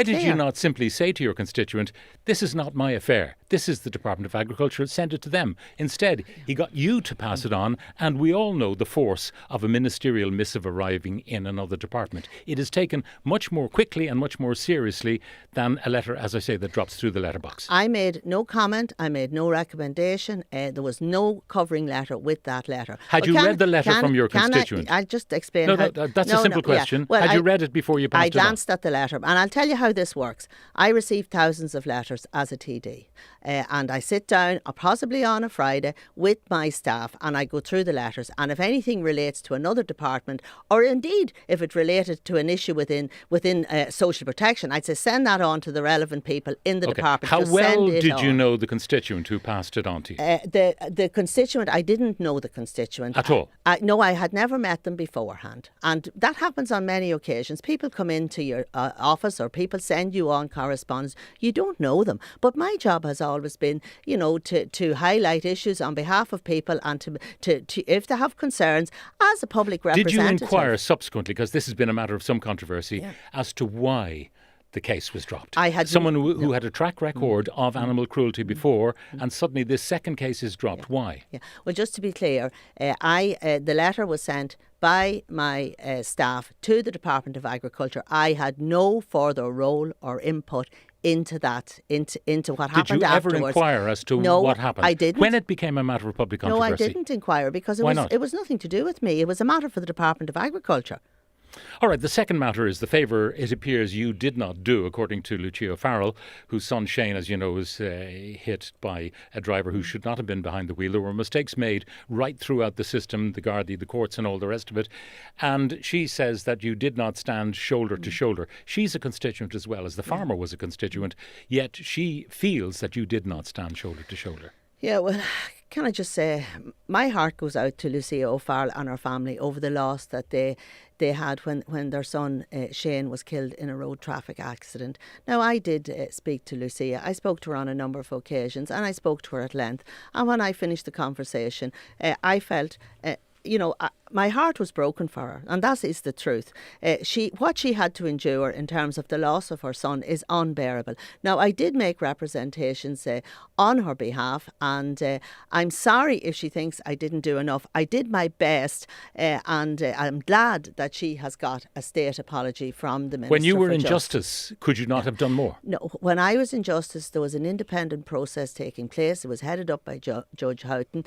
did you not simply say to your constituent, this is not my affair, this is the Department of Agriculture, send it to them? Instead, he got you to pass it on, and we all know the force of a ministerial missive arriving in another department. It is taken much more quickly and much more seriously than a letter, as I say, that drops through the letterbox. I made no comment, I made no recommendation, there was no covering letter with that letter. Had you read the letter from your constituent? I'll just explain. That's a simple question. Yeah. Well, had you read it before you passed it on? I glanced at the letter, and I'll tell you how this works. I received thousands of letters as a TD, and I sit down, possibly on a Friday, with my staff, and I go through the letters, and if anything relates to another department, or indeed if it related to an issue within social protection, I'd say send that on to the relevant people in the department. How well did you know the constituent who passed it on to you? The constituent, I didn't know the constituent. At all? No, I had never met them beforehand. And that happens on many occasions. People come into your office or people send you on correspondence. You don't know them. But my job has always been, to highlight issues on behalf of people and to if they have concerns, as a public representative. Did you inquire subsequently, because this has been a matter of some controversy, as to why the case was dropped? I had someone who had a track record of animal cruelty before, and suddenly this second case is dropped. Why? Yeah. Well, just to be clear, the letter was sent by my staff to the Department of Agriculture. I had no further role or input into that, into what happened afterwards. Did you ever inquire as to what happened? I didn't. When it became a matter of public controversy? No, I didn't inquire because it was nothing to do with me. It was a matter for the Department of Agriculture. All right, the second matter is the favour it appears you did not do, according to Lucia O'Farrell, whose son Shane, as you know, was hit by a driver who should not have been behind the wheel. There were mistakes made right throughout the system, the Gardaí, the courts and all the rest of it. And she says that you did not stand shoulder to shoulder. She's a constituent as well as the farmer was a constituent, yet she feels that you did not stand shoulder to shoulder. Yeah, well, can I just say, my heart goes out to Lucia O'Farrell and her family over the loss that they had when their son Shane was killed in a road traffic accident. Now, I did speak to Lucia. I spoke to her on a number of occasions and I spoke to her at length. And when I finished the conversation, I felt... my heart was broken for her, and that is the truth. What she had to endure in terms of the loss of her son is unbearable. Now, I did make representations on her behalf, and I'm sorry if she thinks I didn't do enough. I did my best, and I'm glad that she has got a state apology from the Minister. When you were in Justice, could you not have done more? No, when I was in Justice, there was an independent process taking place. It was headed up by Judge Houghton.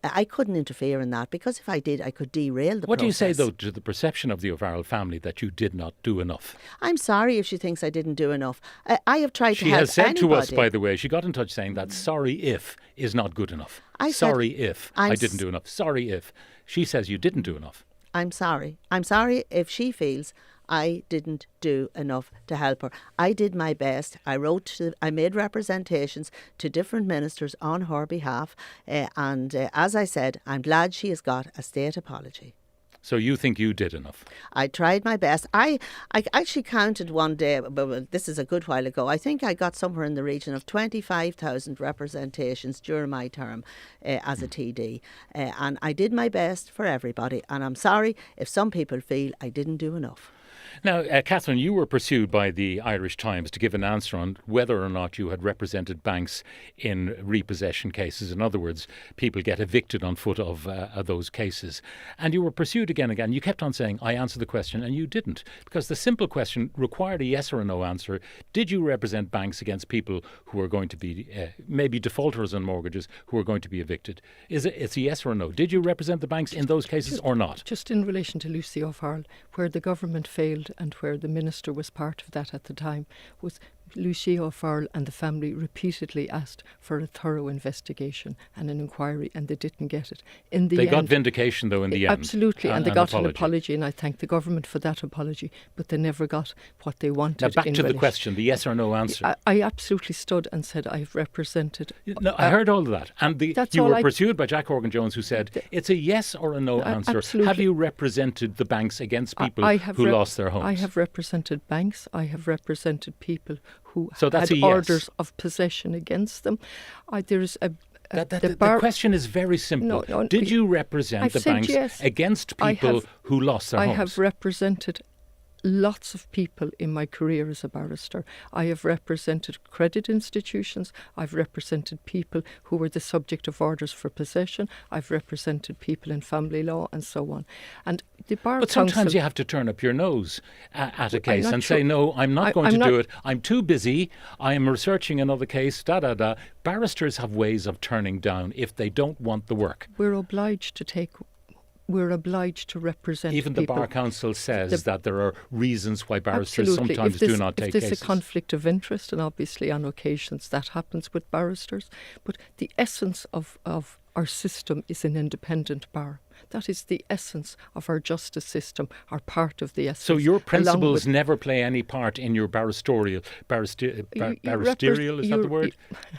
I couldn't interfere in that because if I did, I could derail the What process. do you say, though, to the perception of the O'Farrell family that you did not do enough? I'm sorry if she thinks I didn't do enough. I have tried to help She has said anybody. to us, by the way, she got in touch saying that sorry if is not good enough. I didn't do enough. Sorry if. She says you didn't do enough. I'm sorry. I'm sorry if she feels I didn't do enough to help her. I did my best. I made representations to different ministers on her behalf. And as I said, I'm glad she has got a state apology. So you think you did enough? I tried my best. I actually counted one day, but this is a good while ago. I think I got somewhere in the region of 25,000 representations during my term as a TD. And I did my best for everybody. And I'm sorry if some people feel I didn't do enough. Now, Catherine, you were pursued by the Irish Times to give an answer on whether or not you had represented banks in repossession cases. In other words, people get evicted on foot of those cases. And you were pursued again and again. You kept on saying, I answered the question, and you didn't. Because the simple question required a yes or a no answer. Did you represent banks against people who are going to be maybe defaulters on mortgages who are going to be evicted? It's a yes or a no. Did you represent the banks in those cases or not? Just in relation to Lucy O'Farrell, where the government failed and where the minister was part of that at the time, was Lucy O'Farrell and the family repeatedly asked for a thorough investigation and an inquiry, and they didn't get it. In the end, they got end, vindication, though, in the end. Absolutely, and they got an apology, and I thank the government for that apology, but they never got what they wanted. Now, back to the question, the yes or no answer. I absolutely stood and said, I've represented... No, I heard all of that. And you were pursued by Jack Horgan-Jones, who said, it's a yes or a no answer. Absolutely. Have you represented the banks against people who lost their homes? I have represented banks. I have represented people who so that's had orders of possession against them. The question is very simple. No, did you represent the banks against people who lost their homes? I have represented lots of people in my career as a barrister. I have represented credit institutions. I've represented people who were the subject of orders for possession. I've represented people in family law and so on. And the Bar But Council, sometimes you have to turn up your nose at a case and say, no, I'm not going to do it. I'm too busy. I am researching another case, Barristers have ways of turning down if they don't want the work. We're obliged to represent Even the people. Bar Council says that there are reasons why barristers Absolutely. sometimes do not take cases. If there's a conflict of interest, and obviously on occasions that happens with barristers, but the essence of our system is an independent bar. That is the essence of our justice system, or part of the essence. So your principles never play any part in your barristorial, is that the word?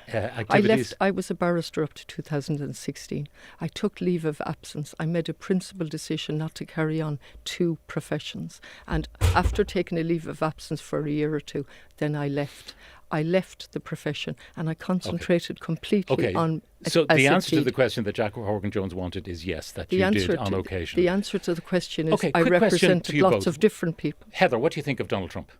Activities? I was a barrister up to 2016. I took leave of absence. I made a principled decision not to carry on two professions. And after taking a leave of absence for a year or two, then I left. I left the profession and I concentrated completely on... So the answer to the question that Jack Horgan-Jones wanted is yes, that you did on occasion. The answer to the question is I represented lots of different people. Heather, what do you think of Donald Trump?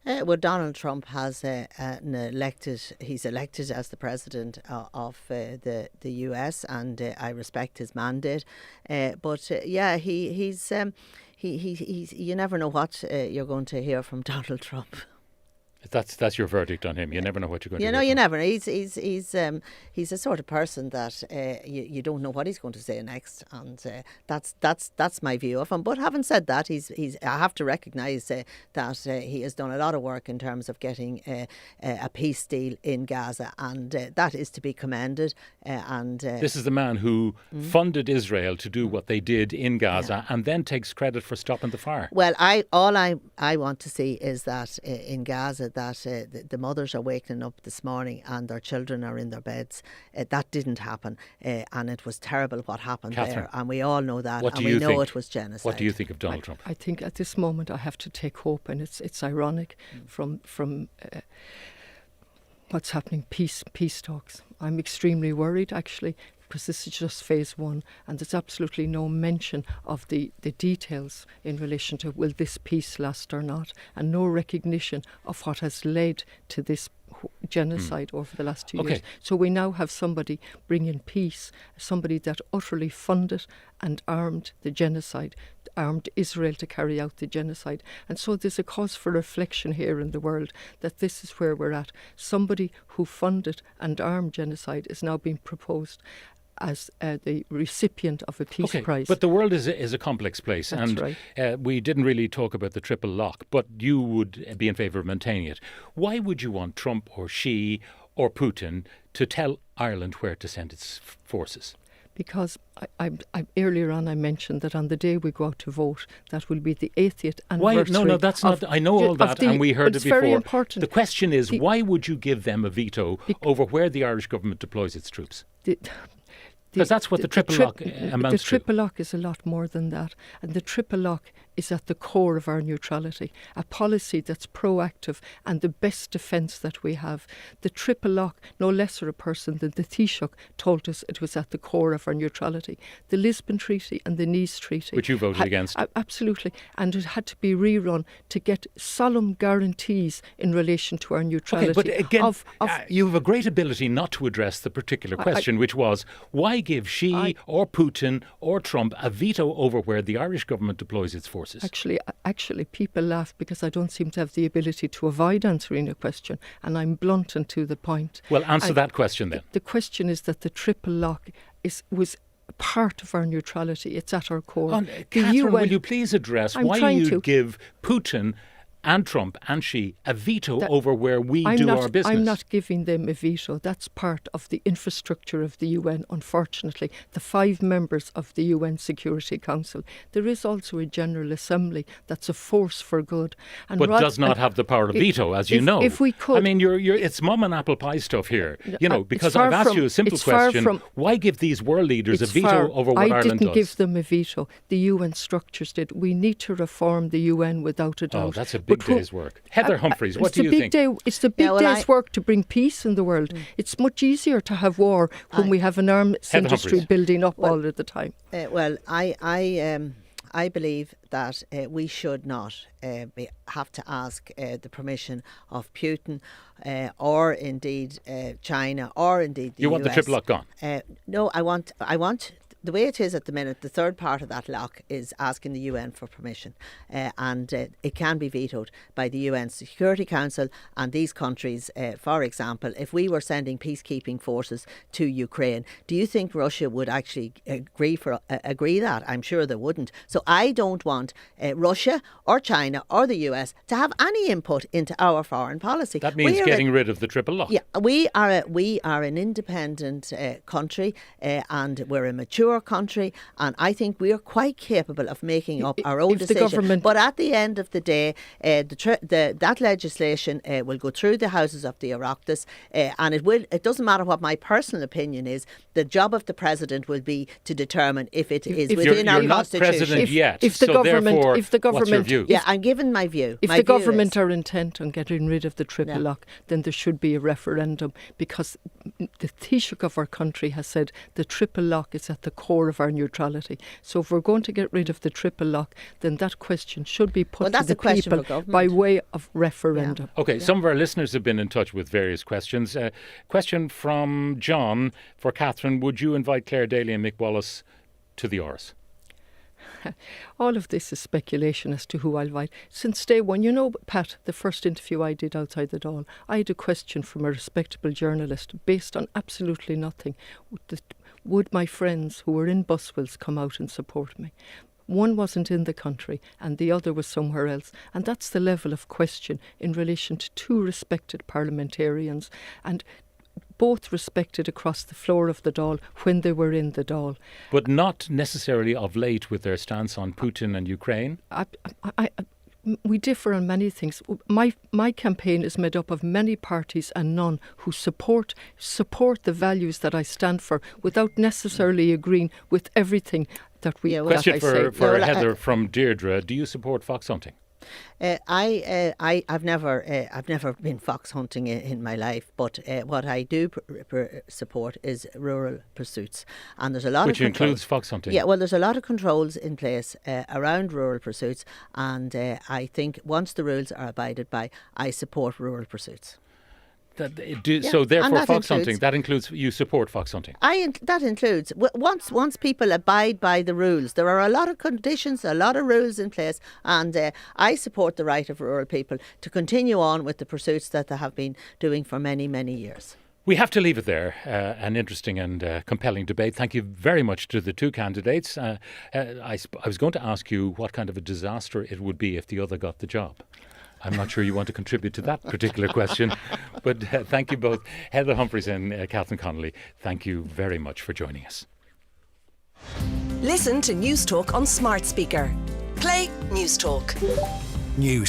Well, Donald Trump has he's elected as the president of the US, and I respect his mandate. But he's you never know what you're going to hear from Donald Trump. That's your verdict on him. You never know what you're going to hear. You never. He's a sort of person that you don't know what he's going to say next, and that's my view of him. But having said that, I have to recognise that he has done a lot of work in terms of getting a peace deal in Gaza, and that is to be commended. This is the man who funded Israel to do what they did in Gaza, and then takes credit for stopping the fire. Well, all I want to see is that in Gaza, that the mothers are waking up this morning and their children are in their beds. That didn't happen, and it was terrible what happened there, and we all know that, and we know it was genocide. What do you think of Donald Trump? I think at this moment I have to take hope, and it's ironic from what's happening, peace talks. I'm extremely worried, actually, because this is just phase one, and there's absolutely no mention of the details in relation to will this peace last or not, and no recognition of what has led to this genocide over the last 2 years. So we now have somebody bringing peace, somebody that utterly funded and armed the genocide, armed Israel to carry out the genocide. And so there's a cause for reflection here in the world that this is where we're at. Somebody who funded and armed genocide is now being proposed as the recipient of a peace prize. But the world is a complex place. That's and right. We didn't really talk about the triple lock, but you would be in favour of maintaining it. Why would you want Trump or Xi or Putin to tell Ireland where to send its forces? Because I earlier on I mentioned that on the day we go out to vote, that will be the 80th anniversary. No, that's not. I know all that, and we heard it before. Very important. The question is, why would you give them a veto over where the Irish government deploys its troops? Because that's what the triple lock amounts The triple lock is a lot more than that. And the triple lock is at the core of our neutrality, a policy that's proactive and the best defence that we have. The triple lock, no lesser a person than the Taoiseach told us it was at the core of our neutrality. The Lisbon Treaty and the Nice Treaty. Which you voted against. Absolutely. And it had to be rerun to get solemn guarantees in relation to our neutrality. Okay, but again, you have a great ability not to address the particular question, which was, why give Xi or Putin or Trump a veto over where the Irish government deploys its forces? Actually, people laugh because I don't seem to have the ability to avoid answering a question, and I'm blunt and to the point. Well, answer that question then. The question is that the triple lock was part of our neutrality. It's at our core. Catherine, will you please address why you give Putin and Trump and Xi a veto over where we do our business? I'm not giving them a veto. That's part of the infrastructure of the UN, unfortunately. The 5 members of the UN Security Council. There is also a General Assembly that's a force for good. And but does not have the power of veto, as you know. If we could. I mean, it's mum and apple pie stuff here. You know, because I've asked you a simple question. Why give these world leaders a veto over what Ireland does? I didn't give them a veto. The UN structures did. We need to reform the UN without a doubt. Oh, that's a big day's work. Heather Humphreys, what do you think? It's the big day's work to bring peace in the world. It's much easier to have war when we have an arms industry building up all of the time. I believe that we should not have to ask the permission of Putin or indeed China or indeed the US. You want the triple lock gone? No, I want. The way it is at the minute, the third part of that lock is asking the UN for permission, and it can be vetoed by the UN Security Council and these countries. For example, if we were sending peacekeeping forces to Ukraine, do you think Russia would actually agree that? I'm sure they wouldn't. So I don't want Russia or China or the US to have any input into our foreign policy. That means getting rid of the triple lock. Yeah, we are an independent country, and we're a mature country, and I think we are quite capable of making up our own decision. But at the end of the day, that legislation will go through the houses of the Oireachtas, and it doesn't matter what my personal opinion is. The job of the president will be to determine if it is within our constitution. You're not president yet, if the government, what's your view? Yeah, I'm giving my view. If the government are intent on getting rid of the triple lock, then there should be a referendum, because the Taoiseach of our country has said the triple lock is at the core of our neutrality. So if we're going to get rid of the triple lock, then that question should be put to the people by way of referendum. Yeah. Okay, some of our listeners have been in touch with various questions. Question from John for Catherine. Would you invite Claire Daly and Mick Wallace to the Áras? All of this is speculation as to who I'll invite. Since day one, you know, Pat, the first interview I did outside the Dáil, I had a question from a respectable journalist based on absolutely nothing. Would my friends who were in Buswells come out and support me? One wasn't in the country and the other was somewhere else. And that's the level of question in relation to 2 respected parliamentarians, and both respected across the floor of the Dáil when they were in the Dáil. But not necessarily of late with their stance on Putin and Ukraine? We differ on many things. My campaign is made up of many parties and none who support the values that I stand for without necessarily agreeing with everything that we Question for Heather from Deirdre. Do you support fox hunting? I've never been fox hunting in my life, but what I do support is rural pursuits, and there's a lot which includes fox hunting. Yeah, well, there's a lot of controls in place around rural pursuits, and I think once the rules are abided by, I support rural pursuits. So therefore fox hunting, that includes, you support fox hunting? That includes, once people abide by the rules, there are a lot of conditions, a lot of rules in place, and I support the right of rural people to continue on with the pursuits that they have been doing for many, many years. We have to leave it there. An interesting and compelling debate. Thank you very much to the 2 candidates. I was going to ask you what kind of a disaster it would be if the other got the job. I'm not sure you want to contribute to that particular question, but thank you both. Heather Humphreys and Catherine Connolly, thank you very much for joining us. Listen to Newstalk on Smart Speaker. Play Newstalk. News.